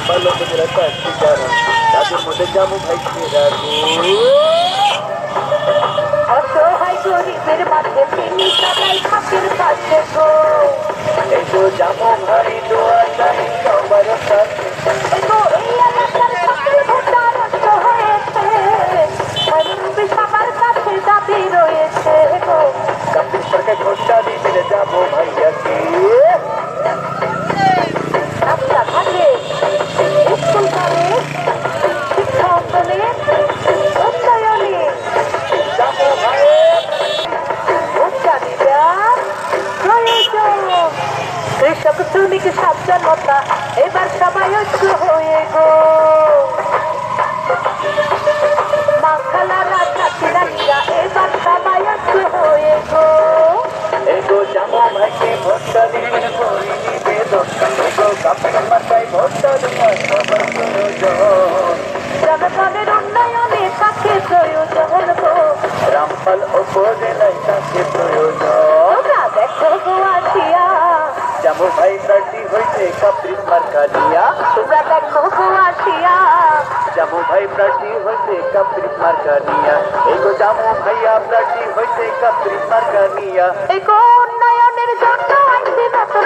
ভালো তোমরা কয়েকটি কারণ তাদের মধ্যে জামু ভাই সেরা অসহায় গরিবের মাঝে তিনি সবাই খাতের পাশে গো এই তো জামু ভাই দোয়া চাই সবার কাছে এগো এই এলাকার সকল ভোটার অস্ত হয়েছে এমপি সবার কাছে দাবি রয়েছে গো কাপির সরকার ঘোষণা দিতে জামু ভাইয়াকে রাস্তাঘাটে স্কুল কলেজ শিক্ষা অঙ্গনে উন্নয়নে জামু ভাই উচ্চারিতা প্রয়োজন কৃষক শ্রমিক সাবধানতা এবার সবাই ঐক্য হয়ে গো মা খালারা চাচিরানিরা এবার সবাই ঐক্য হয়ে গো এগো জামু ভাইকে ভোটটা দিবেন করি নিবেদন এগো কাপির মাথায় ভোটটা দেওয়া সবার প্রয়োজন জনগণের উন্নয়নে তাকে প্রয়োজন গো রামপাল উপজেলায় তাকে প্রয়োজন তোমরা দেখো গো আসিয়া জামু ভাই প্রার্থী হইতে কাপির মার্কা দিয়া তোমরা দেখো গো আসিয়া জামু ভাই প্রার্থী হইতে কাপির মার্কা নিয়া এগো জামু ভাইয়া প্রার্থী হইতে কাপির মার্কা নিয়া এই উন্নয়নের জন্য আইসি নতুন